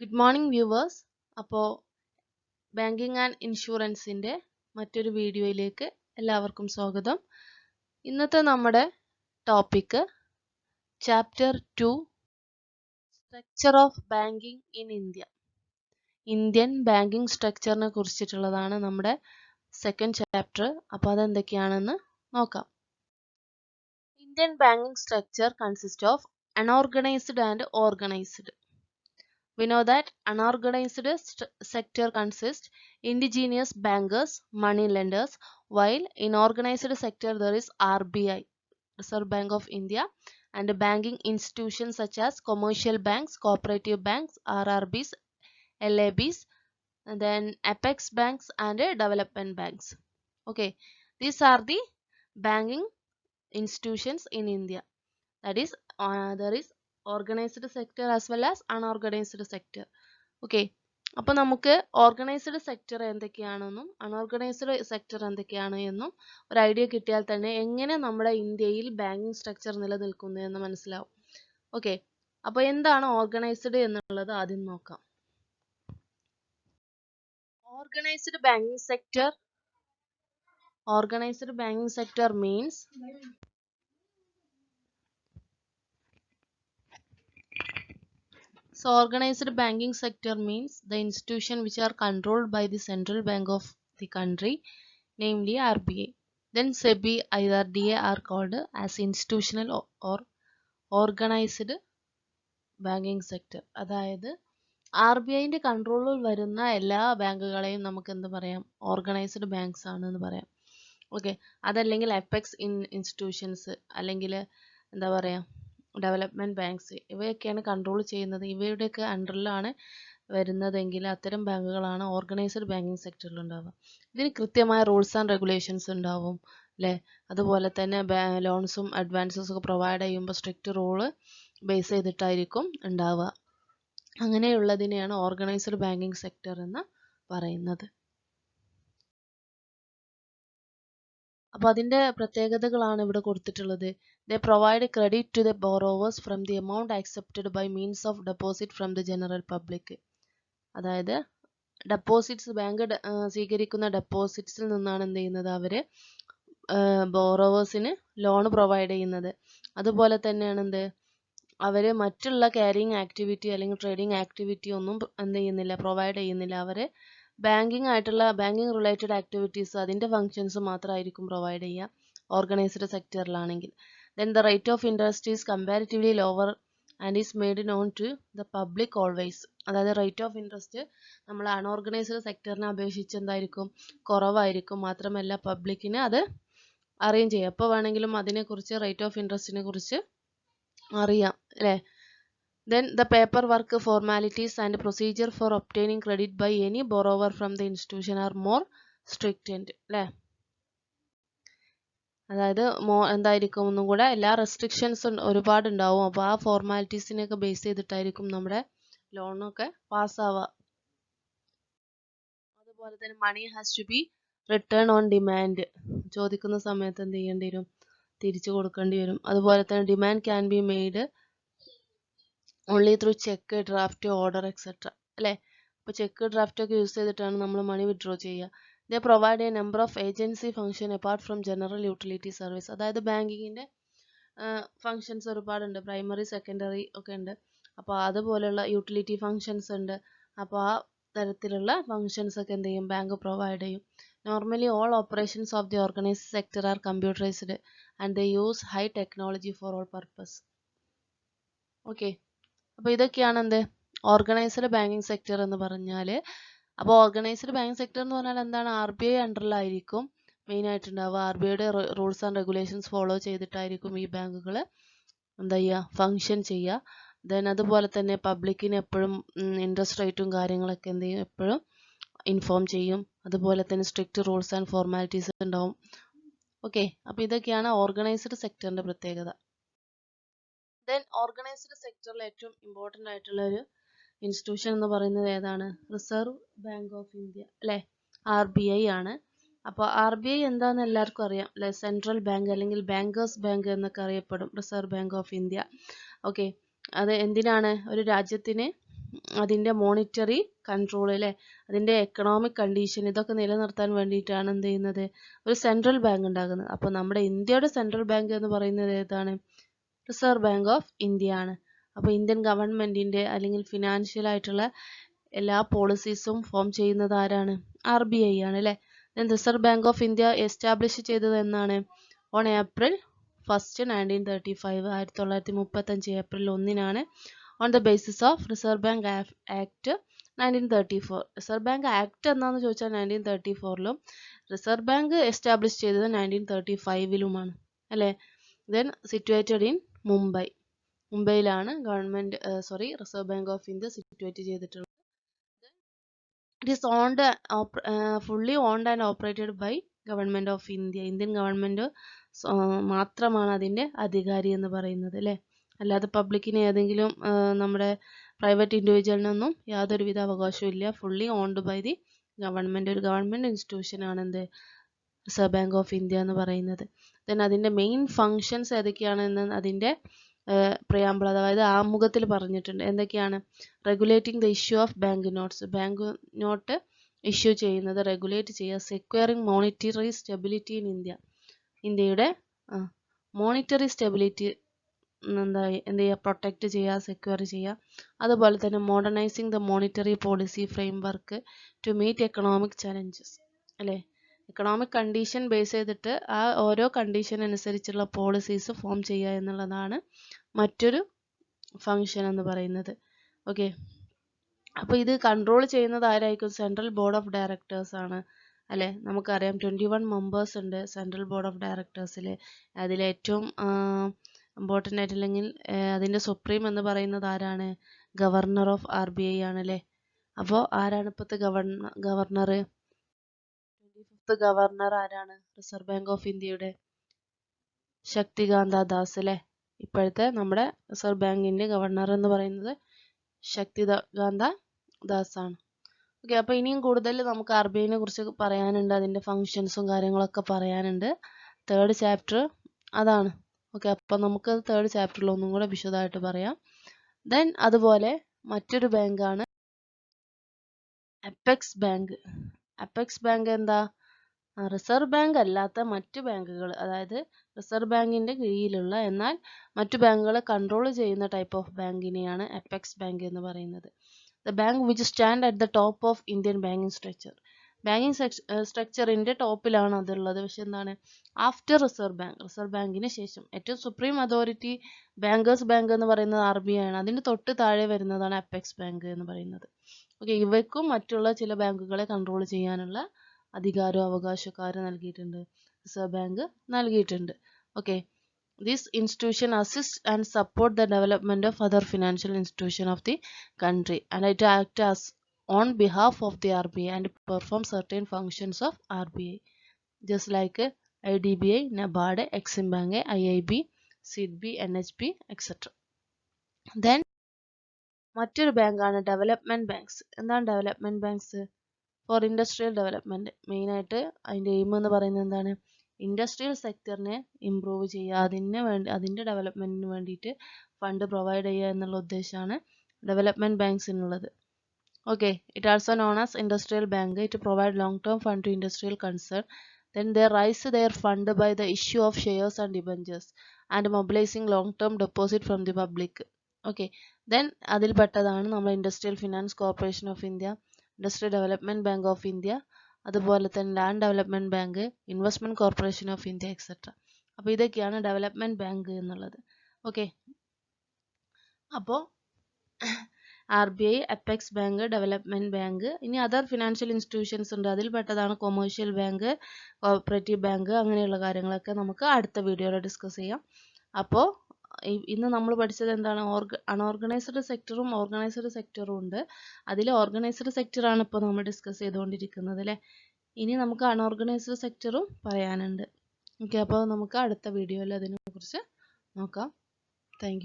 Good morning viewers. അപ്പോൾ banking and ഇൻഷുറൻസിൻ്റെ മറ്റൊരു വീഡിയോയിലേക്ക് എല്ലാവർക്കും സ്വാഗതം. ഇന്നത്തെ നമ്മുടെ topic chapter 2 structure of banking in India. Indian banking സ്ട്രക്ചറിനെ കുറിച്ചിട്ടുള്ളതാണ് നമ്മുടെ സെക്കൻഡ് ചാപ്റ്റർ. അപ്പോൾ അതെന്തൊക്കെയാണെന്ന് നോക്കാം. Indian banking structure consist of unorganised and organised. We know that unorganized sector consists indigenous bankers, money lenders, while in organized sector there is RBI, Reserve Bank of India, and banking institutions such as commercial banks, cooperative banks, RRBs, LABs, and then apex banks and development banks. Okay, these are the banking institutions in India. That is, there is organised sector as well as unorganised sector. Okay, അപ്പോൾ നമുക്ക് organised sector എന്തൊക്കെയാണെന്നും unorganised sector എന്തൊക്കെയാണ് എന്നും ഒരു idea കിട്ടിയാൽ തന്നെ എങ്ങനെ നമ്മുടെ ഇന്ത്യയിൽ ബാങ്കിങ് സ്ട്രക്ചർ നിലനിൽക്കുന്നു എന്ന് മനസ്സിലാവും. ഓക്കെ, അപ്പോൾ എന്താണ് ഓർഗനൈസ്ഡ് എന്നുള്ളത് ആദ്യം നോക്കാം. Organised banking sector means So organized banking sector means the institution which are controlled by the central bank of the country, namely RBI. Then SEBI, IRDA are called as institutional or organized banking sector. അതായത് RBIന്റെ കൺട്രോളിൽ വരുന്ന എല്ലാ ബാങ്കുകളെയും നമുക്ക് എന്ത് പറയാം, organised banks ആണെന്ന് പറയാം. Okay, അതല്ലെങ്കിൽ അപെക്സ് ഇൻസ്റ്റിറ്റ്യൂഷൻസ് അല്ലെങ്കിൽ എന്താ പറയുക ഡെവലപ്മെൻറ്റ് ബാങ്ക്സ് ഇവയൊക്കെയാണ് കൺട്രോൾ ചെയ്യുന്നത്. ഇവയുടെയൊക്കെ അണ്ടറിലാണ് വരുന്നതെങ്കിൽ അത്തരം ബാങ്കുകളാണ് ഓർഗനൈസ്ഡ് ബാങ്കിങ് സെക്ടറിൽ ഉണ്ടാവുക. ഇതിന് കൃത്യമായ റൂൾസ് ആൻഡ് റെഗുലേഷൻസ് ഉണ്ടാവും അല്ലേ. അതുപോലെ തന്നെ ലോൺസും അഡ്വാൻസസും ഒക്കെ പ്രൊവൈഡ് ചെയ്യുമ്പോൾ സ്ട്രിക്റ്റ് റൂള് ബേസ് ചെയ്തിട്ടായിരിക്കും ഉണ്ടാവുക. അങ്ങനെയുള്ളതിനെയാണ് ഓർഗനൈസ്ഡ് ബാങ്കിങ് സെക്ടർ എന്ന് പറയുന്നത്. അപ്പോൾ അതിൻ്റെ പ്രത്യേകതകളാണ് ഇവിടെ കൊടുത്തിട്ടുള്ളത്. They provide credit to the borrowers from the amount accepted by means of deposit from the general public. അതായത് ഡെപ്പോസിറ്റ്സ് ബാങ്ക് സ്വീകരിക്കുന്ന ഡെപ്പോസിറ്റ്സിൽ നിന്നാണ് എന്ത് ചെയ്യുന്നത്, അവർ ബോറോവേഴ്സിന് ലോൺ പ്രൊവൈഡ് ചെയ്യുന്നത്. അതുപോലെ തന്നെയാണ് അവർ മറ്റുള്ള ക്യാരിങ് ആക്ടിവിറ്റി അല്ലെങ്കിൽ ട്രേഡിങ് ആക്ടിവിറ്റി ഒന്നും എന്ത് ചെയ്യുന്നില്ല, പ്രൊവൈഡ് ചെയ്യുന്നില്ല. അവർ ബാങ്കിങ് റിലേറ്റഡ് ആക്ടിവിറ്റീസ് അതിൻ്റെ ഫങ്ഷൻസ് മാത്രമായിരിക്കും പ്രൊവൈഡ് ചെയ്യുക organised സെക്ടറിലാണെങ്കിൽ. Then the rate of interest is comparatively lower and is made known to the public always. അതായത് റേറ്റ് ഓഫ് ഇൻട്രസ്റ്റ് നമ്മൾ അൺഓർഗനൈസ്ഡ് സെക്ടറിനെ അപേക്ഷിച്ച് എന്തായിരിക്കും, കുറവായിരിക്കും. മാത്രമല്ല പബ്ലിക്കിന് അത് അറിയുകയും ചെയ്യും. എപ്പോൾ വേണമെങ്കിലും അതിനെക്കുറിച്ച് റേറ്റ് ഓഫ് ഇൻട്രസ്റ്റിനെ കുറിച്ച് അറിയാം അല്ലേ. Then the paperwork, formalities and procedure for obtaining credit by any borrower from the institution are more stringent അല്ലേ. അതായത് എന്തായിരിക്കും ഒന്നും കൂടെ എല്ലാ റെസ്ട്രിക്ഷൻസ് ഒരുപാട് ഉണ്ടാവും. അപ്പോൾ ആ ഫോർമാലിറ്റീസിനെയൊക്കെ ബേസ് ചെയ്തിട്ടായിരിക്കും നമ്മുടെ ലോണൊക്കെ പാസ്സാവുക. അതുപോലെ തന്നെ money has to be return on demand. ചോദിക്കുന്ന സമയത്ത് എന്ത് ചെയ്യേണ്ടി വരും, തിരിച്ചു കൊടുക്കേണ്ടി വരും. അതുപോലെ തന്നെ demand can be made only through check, draft, order etcetera അല്ലേ. അപ്പോൾ ചെക്ക് ഡ്രാഫ്റ്റ് ഒക്കെ യൂസ് ചെയ്തിട്ടാണ് നമ്മൾ മണി വിഡ്രോ ചെയ്യുക. They provide a number of agency function apart from general utility service. അതായത് ബാങ്കിങ്ങിൻ്റെ ഫങ്ഷൻസ് ഒരുപാടുണ്ട്, പ്രൈമറി സെക്കൻഡറി ഒക്കെ ഉണ്ട്. അപ്പോൾ അതുപോലെയുള്ള യൂട്ടിലിറ്റി ഫങ്ഷൻസ് ഉണ്ട്. അപ്പോൾ ആ തരത്തിലുള്ള ഫങ്ഷൻസ് ഒക്കെ എന്ത് ചെയ്യും, ബാങ്ക് പ്രൊവൈഡ് ചെയ്യും. Normally all operations of the organised sector are computerised and they use high technology for all purpose. Okay, അപ്പോൾ ഇതൊക്കെയാണ് ഓർഗനൈസ്ഡ് ബാങ്കിങ് സെക്ടർ എന്ന് പറഞ്ഞാൽ. അപ്പോൾ ഓർഗനൈസ്ഡ് ബാങ്കിങ് സെക്ടർ എന്ന് പറഞ്ഞാൽ എന്താണ്, RBI അണ്ടറിലായിരിക്കും മെയിനായിട്ടുണ്ടാവുക. RBIയുടെ റൂൾസ് ആൻഡ് റെഗുലേഷൻസ് ഫോളോ ചെയ്തിട്ടായിരിക്കും ഈ ബാങ്കുകൾ എന്താ ചെയ്യുക, ഫങ്ഷൻ ചെയ്യുക. ദെൻ അതുപോലെ തന്നെ പബ്ലിക്കിന് എപ്പോഴും ഇൻട്രസ്റ്റ് റേറ്റും കാര്യങ്ങളൊക്കെ എന്ത് ചെയ്യും, എപ്പോഴും ഇൻഫോം ചെയ്യും. അതുപോലെ തന്നെ സ്ട്രിക്റ്റ് റൂൾസ് ആൻഡ് ഫോർമാലിറ്റീസ് ഉണ്ടാവും. ഓക്കെ, അപ്പോൾ ഇതൊക്കെയാണ് ഓർഗനൈസ്ഡ് സെക്ടറിൻ്റെ പ്രത്യേകത. ദെൻ ഓർഗനൈസ്ഡ് സെക്ടറിൽ ഏറ്റവും ഇമ്പോർട്ടൻ്റ് ആയിട്ടുള്ള ഒരു ഇൻസ്റ്റിറ്റ്യൂഷൻ എന്ന് പറയുന്നത് ഏതാണ്, റിസർവ് ബാങ്ക് ഓഫ് ഇന്ത്യ അല്ലേ, RBI ആണ്. അപ്പോൾ RBI എന്താണെന്ന് എല്ലാവർക്കും അറിയാം അല്ലേ, സെൻട്രൽ ബാങ്ക് അല്ലെങ്കിൽ ബാങ്കേഴ്സ് ബാങ്ക് എന്നൊക്കെ അറിയപ്പെടും Reserve Bank of India. Okay, അത് എന്തിനാണ്, ഒരു രാജ്യത്തിന് അതിൻ്റെ മോണിറ്ററി കൺട്രോൾ അല്ലേ, അതിൻ്റെ എക്കണോമിക് കണ്ടീഷൻ ഇതൊക്കെ നിലനിർത്താൻ വേണ്ടിയിട്ടാണ് എന്ത് ചെയ്യുന്നത്, ഒരു സെൻട്രൽ ബാങ്ക് ഉണ്ടാകുന്നത്. അപ്പോൾ നമ്മുടെ ഇന്ത്യയുടെ സെൻട്രൽ ബാങ്ക് എന്ന് പറയുന്നത് ഏതാണ്? റിസർവ് ബാങ്ക് ഓഫ് ഇന്ത്യ ആണ്. അപ്പോൾ ഇന്ത്യൻ ഗവൺമെൻറ്റിൻ്റെ അല്ലെങ്കിൽ ഫിനാൻഷ്യൽ ആയിട്ടുള്ള എല്ലാ പോളിസീസും ഫോം ചെയ്യുന്നത് ആരാണ്? RBI ആണ് അല്ലേ. Reserve Bank of India establish ചെയ്തത് എന്നാണ്? On April 1, 1935, 1935 April 1 on the basis of Reserve Bank Act 1934. Reserve Bank Act എന്നാന്ന് ചോദിച്ചാൽ 1934ലും റിസർവ് ബാങ്ക് എസ്റ്റാബ്ലിഷ് ചെയ്തത് 1935ലുമാണ് അല്ലേ. Then situated in Mumbai. മുംബൈയിലാണ് Reserve Bank of India situate ചെയ്തിട്ടുള്ളത്. It is fully owned and operated by government of India. Indian government മാത്രമാണ് അതിൻ്റെ അധികാരി എന്ന് പറയുന്നത് അല്ലേ. അല്ലാതെ പബ്ലിക്കിന് ഏതെങ്കിലും നമ്മുടെ പ്രൈവറ്റ് ഇൻഡിവിജ്വലിനൊന്നും യാതൊരുവിധ അവകാശവും ഇല്ല. Fully owned by the government. ഒരു ഗവൺമെൻറ് ഇൻസ്റ്റിറ്റ്യൂഷൻ ആണ് എന്ത് റിസർവ് ബാങ്ക് ഓഫ് ഇന്ത്യ എന്ന് പറയുന്നത്. ദെൻ അതിൻ്റെ മെയിൻ ഫങ്ഷൻസ് ഏതൊക്കെയാണെന്ന് അതിൻ്റെ പ്രിയാമ്പിൾ അതായത് ആമുഖത്തിൽ പറഞ്ഞിട്ടുണ്ട്. എന്തൊക്കെയാണ്? Regulating the issue of bank notes. Bank note issue ചെയ്യുന്നത് റെഗുലേറ്റ് ചെയ്യുക. Securing monetary stability in India. ഇന്ത്യയുടെ മോണിറ്ററി സ്റ്റെബിലിറ്റി എന്ത് ചെയ്യുക? പ്രൊട്ടക്റ്റ് ചെയ്യുക, സെക്യൂർ ചെയ്യുക. അതുപോലെ തന്നെ modernising the monetary policy framework to meet economic challenges അല്ലേ. എക്കണോമിക് കണ്ടീഷൻ ബേസ് ചെയ്തിട്ട് ആ ഓരോ കണ്ടീഷൻ അനുസരിച്ചുള്ള പോളിസീസ് ഫോം ചെയ്യുക എന്നുള്ളതാണ് മറ്റൊരു ഫങ്ഷൻ എന്ന് പറയുന്നത്. ഓക്കെ, അപ്പോൾ ഇത് കൺട്രോൾ ചെയ്യുന്നത് ആരായിരിക്കും? സെൻട്രൽ ബോർഡ് ഓഫ് ഡയറക്ടേഴ്സ് ആണ് അല്ലേ. നമുക്കറിയാം 21 മെമ്പേഴ്സ് ഉണ്ട് സെൻട്രൽ ബോർഡ് ഓഫ് ഡയറക്ടേഴ്സിൽ. അതിലേറ്റവും ഇമ്പോർട്ടൻ്റ് ആയിട്ടില്ലെങ്കിൽ അതിൻ്റെ സുപ്രീം എന്ന് പറയുന്നത് ആരാണ്? ഗവർണർ ഓഫ് RBI ആണല്ലേ. അപ്പോൾ ആരാണ് ഇപ്പോഴത്തെ ഗവർണർ? 25th ഗവർണർ ആരാണ്? റിസർവ് ബാങ്ക് ഓഫ് ഇന്ത്യയുടെ ശക്തികാന്ത ദാസ് അല്ലേ. ഇപ്പോഴത്തെ നമ്മുടെ റിസർവ് ബാങ്കിൻ്റെ ഗവർണർ എന്ന് പറയുന്നത് ശക്തികാന്ത ദാസ് ആണ്. ഓക്കെ, അപ്പോൾ ഇനിയും കൂടുതൽ നമുക്ക് RBIനെ കുറിച്ച് പറയാനുണ്ട്. അതിൻ്റെ ഫങ്ഷൻസും കാര്യങ്ങളൊക്കെ പറയാനുണ്ട്. 3rd ചാപ്റ്റർ അതാണ്. ഓക്കെ, അപ്പോൾ നമുക്ക് 3rd ചാപ്റ്ററിൽ ഒന്നും കൂടെ വിശദമായിട്ട് പറയാം. ദെൻ അതുപോലെ മറ്റൊരു ബാങ്കാണ് അപ്പെക്സ് ബാങ്ക്. അപ്പെക്സ് ബാങ്ക് എന്താ? റിസർവ് ബാങ്ക് അല്ലാത്ത മറ്റു ബാങ്കുകൾ, അതായത് റിസർവ് ബാങ്കിൻ്റെ കീഴിലുള്ള എന്നാൽ മറ്റു ബാങ്കുകളെ കൺട്രോൾ ചെയ്യുന്ന ടൈപ്പ് ഓഫ് ബാങ്കിനെയാണ് അപ്പെക്സ് ബാങ്ക് എന്ന് പറയുന്നത്. The bank which stand at the top of Indian banking structure. Banking സ്ട്രക്ചറിൻ്റെ ടോപ്പിലാണ് അതുള്ളത്. പക്ഷെ എന്താണ്? ആഫ്റ്റർ റിസർവ് ബാങ്ക്, റിസർവ് ബാങ്കിന് ശേഷം ഏറ്റവും സുപ്രീം അതോറിറ്റി ബാങ്കേഴ്സ് ബാങ്ക് എന്ന് പറയുന്നത് RBI ആണ്. അതിന് തൊട്ട് താഴെ വരുന്നതാണ് അപ്പെക്സ് ബാങ്ക് എന്ന് പറയുന്നത്. ഓക്കെ, ഇവയ്ക്കും മറ്റുള്ള ചില ബാങ്കുകളെ കൺട്രോൾ ചെയ്യാനുള്ള അധികാരവും അവകാശക്കാരും നൽകിയിട്ടുണ്ട്, റിസർവ് ബാങ്ക് നൽകിയിട്ടുണ്ട്. Okay, this institution assists and support the development of other financial institution of the country and it acts as on behalf of the RBI and perform certain functions of RBI just like IDBI, NABARD, Exim Bank, IIB, SIDBI, NHB, etc. Then മറ്റൊരു ബാങ്കാണ് development banks. എന്താണ് development banks? For industrial development. മെയിനായിട്ട് അതിൻ്റെ aim എന്ന് പറയുന്നത് എന്താണ്? Industrial സെക്ടറിനെ improve ചെയ്യുക, അതിൻ്റെ ഡെവലപ്മെൻറ്റിന് വേണ്ടിയിട്ട് ഫണ്ട് പ്രൊവൈഡ് ചെയ്യുക എന്നുള്ള ഉദ്ദേശമാണ് ഡെവലപ്മെൻറ്റ് ബാങ്ക്സിനുള്ളത്. Okay, it also known as industrial bank. It provide long term fund to industrial concern. Then they raise their fund by the issue of shares and debentures and mobilizing long term deposit from the public. Okay, then അതിൽപ്പെട്ടതാണ് നമ്മൾ industrial finance corporation of India, industrial development bank of India, അതുപോലെ തന്നെ land development bank, investment corporation of India etcetera. അപ്പോൾ ഇതൊക്കെയാണ് development bank എന്നുള്ളത്. Okay, അപ്പോൾ RBI, apex bank, development bank. ഇനി other financial institutions ഉണ്ട്, അതിൽപ്പെട്ടതാണ് കൊമേഴ്ഷ്യൽ ബാങ്ക്, കോഓപ്പറേറ്റീവ് ബാങ്ക്, അങ്ങനെയുള്ള കാര്യങ്ങളൊക്കെ നമുക്ക് അടുത്ത വീഡിയോയിൽ ഡിസ്കസ് ചെയ്യാം. അപ്പോൾ ഇന്ന് നമ്മൾ പഠിച്ചത് എന്താണ്? അൺഓർഗനൈസ്ഡ് സെക്ടറും ഓർഗനൈസ്ഡ് സെക്ടറും ഉണ്ട്. അതിൽ ഓർഗനൈസ്ഡ് സെക്ടറാണ് ഇപ്പോൾ നമ്മൾ ഡിസ്കസ് ചെയ്തുകൊണ്ടിരിക്കുന്നത് അല്ലേ. ഇനി നമുക്ക് അൺഓർഗനൈസ്ഡ് സെക്ടറും പറയാനുണ്ട്. ഓക്കെ, അപ്പോൾ നമുക്ക് അടുത്ത വീഡിയോയിൽ അതിനെക്കുറിച്ച് നോക്കാം. Thank you.